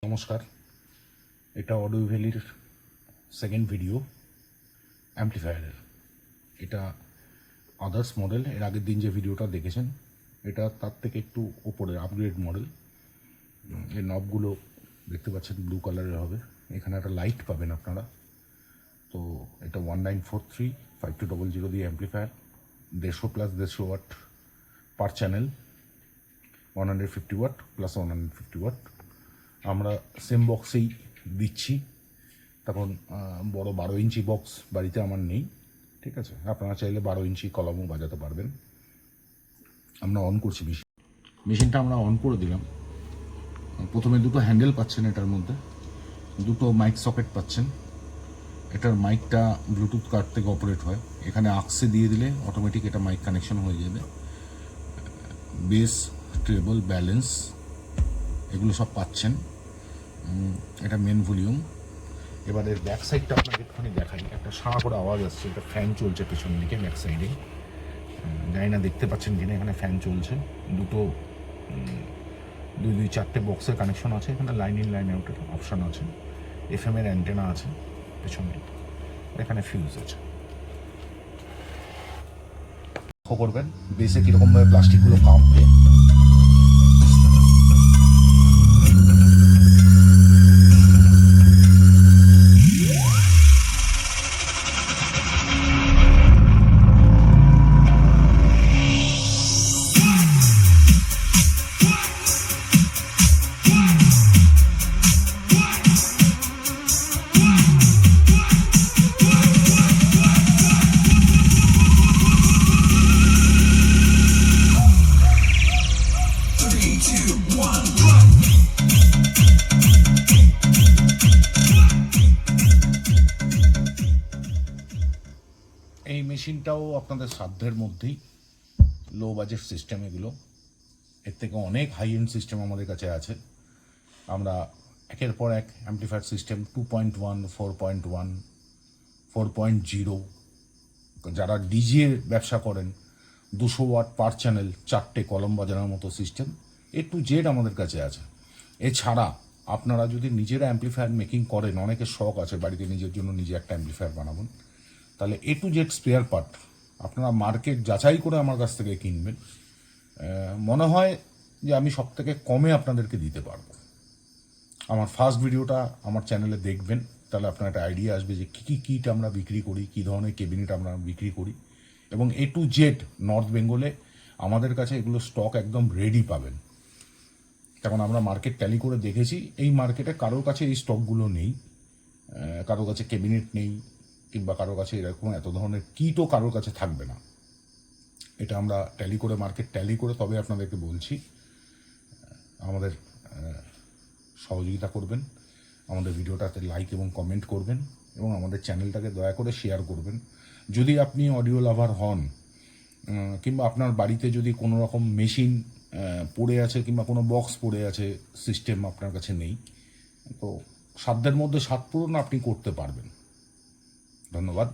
নমস্কার, এটা audio ভ্যালির second video অ্যাম্পলিফায়ারের। এটা আদার্স মডেল। এর আগের দিন যে ভিডিওটা দেখেছেন এটা তার থেকে একটু ওপরের আপগ্রেড মডেল। এই নবগুলো দেখতে পাচ্ছেন ব্লু কালারের হবে। এখানে একটা লাইট পাবেন আপনারা। তো এটা 1943-5200 দিয়ে অ্যাম্পলিফায়ার, 150+150 ওয়াট পার চ্যানেল, 150 ওয়াট প্লাস 150 ওয়াট। আমরা সেম বক্সেই দিচ্ছি। তখন বড় 12 ইঞ্চি বক্স বাড়িতে আমার নেই, ঠিক আছে। আপনারা চাইলে 12 ইঞ্চি কলমও বাজাতে পারবেন। আমরা অন করছি মেশিনটা আমরা অন করে দিলাম। প্রথমে দুটো হ্যান্ডেল পাচ্ছেন, এটার মধ্যে দুটো মাইক সকেট পাচ্ছেন। এটার মাইকটা ব্লুটুথ কার্ড থেকে অপারেট হয়। এখানে আকসে দিয়ে দিলে অটোমেটিক এটা মাইক কানেকশন হয়ে যাবে। বেস, ট্রেবল, ব্যালেন্স এগুলো সব পাচ্ছেন। এটা মেন ভলিউম। এবার এর ব্যাক সাইডটা আপনাকে একটুখানি দেখাই। একটা সাঁ করে আওয়াজ আসছে, এটা ফ্যান চলছে পেছন দিকে ব্যাক সাইডে। জানি না দেখতে পাচ্ছেন কিনা, এখানে ফ্যান চলছে। দুটো দুই চারটে বক্সের কানেকশন আছে। এখানে লাইন ইন লাইন আউটের অপশান আছে। FM এর অ্যান্টেনা আছে পেছনে। এখানে ফিউজ আছে। লক্ষ্য করবেন বেসে কীরকমভাবে প্লাস্টিকগুলো কাঁপবে। এই মেশিনটাও আপনাদের সাধ্যের মধ্যেই, লো বাজেট সিস্টেম এগুলো। এর থেকে অনেক হাই এন্ড সিস্টেম আমাদের কাছে আছে। আমরা একের পর এক অ্যাম্পলিফায়ার সিস্টেম 2.1, 4.1, 4.0, যারা ডিজে ব্যবসা করেন 200 ওয়াট পার চ্যানেল, 4টে কলম বাজানোর মতো সিস্টেম A to Z আমাদের কাছে আছে। এছাড়া আপনারা যদি নিজেরা অ্যাম্পলিফায়ার মেকিং করেন, অনেকের শখ আছে বাড়িতে নিজের জন্য নিজে একটা অ্যাম্পলিফায়ার বানাবেন, তাহলে A to Z spare part আপনারা মার্কেট যাচাই করে আমার কাছ থেকে কিনবেন। মনে হয় যে আমি সব থেকে কমে আপনাদেরকে দিতে পারবো। আমার ফার্স্ট ভিডিওটা আমার চ্যানেলে দেখবেন, তাহলে আপনার একটা আইডিয়া আসবে যে কী কী কিট আমরা বিক্রি করি, কী ধরনের ক্যাবিনেট আমরা বিক্রি করি। এবং A to Z নর্থ বেঙ্গলে আমাদের কাছে এগুলো স্টক একদম রেডি পাবেন। কারণ আমরা মার্কেট ট্যালি করে দেখেছি, এই মার্কেটে কারোর কাছে এই স্টকগুলো নেই। কারোর কাছে ক্যাবিনেট নেই, কিংবা কারোর কাছে এরকম এত ধরনের কিটও কারোর কাছে থাকবে না। এটা আমরা ট্যালি করে, মার্কেট ট্যালি করে তবে আপনাদেরকে বলছি। আমাদের সহযোগিতা করবেন, আমাদের ভিডিওটাতে লাইক এবং কমেন্ট করবেন, এবং আমাদের চ্যানেলটাকে দয়া করে শেয়ার করবেন। যদি আপনি অডিও লাভার হন, কিংবা আপনার বাড়িতে যদি কোনো রকম মেশিন পড়ে আছে, কিংবা কোনো বক্স পড়ে আছে, সিস্টেম আপনার কাছে নেই, তো সাধ্যের মধ্যে সাত পূরণ আপনি করতে পারবেন। ধন্যবাদ।